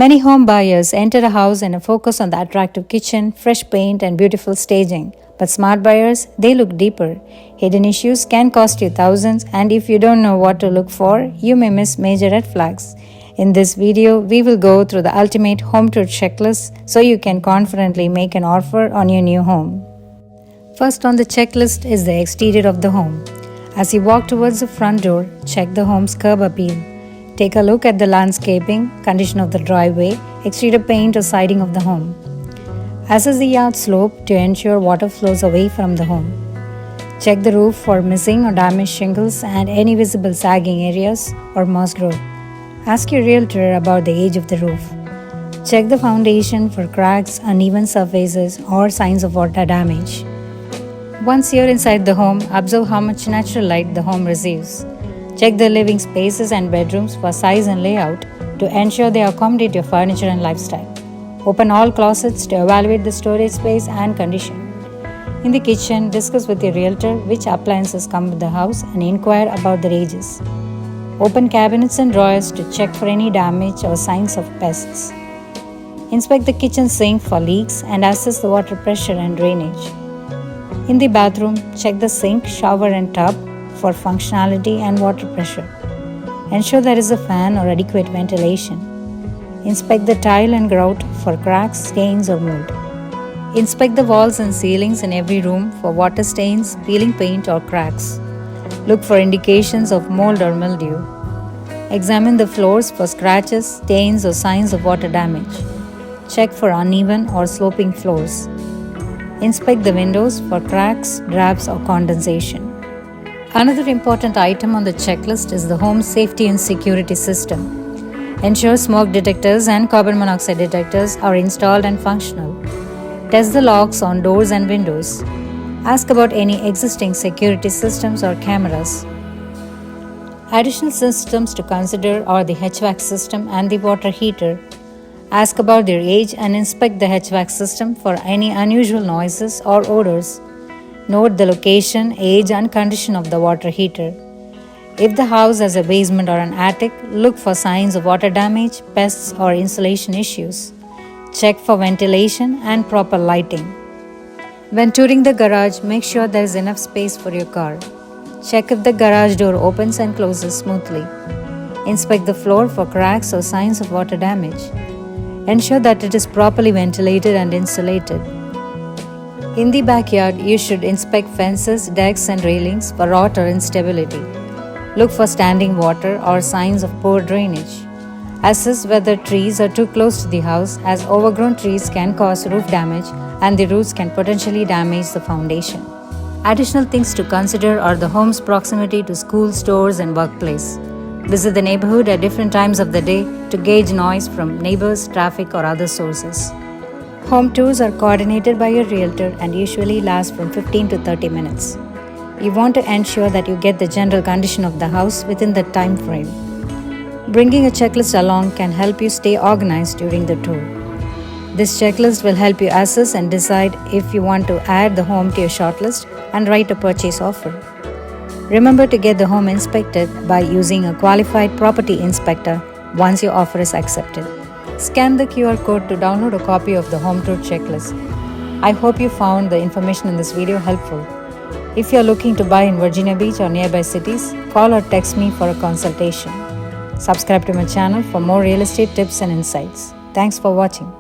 Many home buyers enter a house and focus on the attractive kitchen, fresh paint, and beautiful staging. But smart buyers, they look deeper. Hidden issues can cost you thousands, and if you don't know what to look for, you may miss major red flags. In this video, we will go through the ultimate home tour checklist so you can confidently make an offer on your new home. First on the checklist is the exterior of the home. As you walk towards the front door, check the home's curb appeal. Take a look at the landscaping, condition of the driveway, exterior paint or siding of the home. Assess the yard slope to ensure water flows away from the home. Check the roof for missing or damaged shingles and any visible sagging areas or moss growth. Ask your realtor about the age of the roof. Check the foundation for cracks, uneven surfaces or signs of water damage. Once you're inside the home, observe how much natural light the home receives. Check the living spaces and bedrooms for size and layout to ensure they accommodate your furniture and lifestyle. Open all closets to evaluate the storage space and condition. In the kitchen, discuss with your realtor which appliances come with the house and inquire about their ages. Open cabinets and drawers to check for any damage or signs of pests. Inspect the kitchen sink for leaks and assess the water pressure and drainage. In the bathroom, check the sink, shower and tub for functionality and water pressure. Ensure there is a fan or adequate ventilation. Inspect the tile and grout for cracks, stains or mold. Inspect the walls and ceilings in every room for water stains, peeling paint or cracks. Look for indications of mold or mildew. Examine the floors for scratches, stains or signs of water damage. Check for uneven or sloping floors. Inspect the windows for cracks, drafts or condensation. Another important item on the checklist is the home safety and security system. Ensure smoke detectors and carbon monoxide detectors are installed and functional. Test the locks on doors and windows. Ask about any existing security systems or cameras. Additional systems to consider are the HVAC system and the water heater. Ask about their age and inspect the HVAC system for any unusual noises or odors. Note the location, age and condition of the water heater. If the house has a basement or an attic, look for signs of water damage, pests or insulation issues. Check for ventilation and proper lighting. When touring the garage, make sure there is enough space for your car. Check if the garage door opens and closes smoothly. Inspect the floor for cracks or signs of water damage. Ensure that it is properly ventilated and insulated. In the backyard, you should inspect fences, decks and railings for rot or instability. Look for standing water or signs of poor drainage. Assess whether trees are too close to the house, as overgrown trees can cause roof damage and the roots can potentially damage the foundation. Additional things to consider are the home's proximity to school, stores and workplace. Visit the neighborhood at different times of the day to gauge noise from neighbors, traffic or other sources. Home tours are coordinated by your realtor and usually last from 15 to 30 minutes. You want to ensure that you get the general condition of the house within the time frame. Bringing a checklist along can help you stay organized during the tour. This checklist will help you assess and decide if you want to add the home to your shortlist and write a purchase offer. Remember to get the home inspected by using a qualified property inspector once your offer is accepted. Scan the QR code to download a copy of the home tour checklist. I hope you found the information in this video helpful. If you are looking to buy in Virginia Beach or nearby cities, call or text me for a consultation. Subscribe to my channel for more real estate tips and insights. Thanks for watching.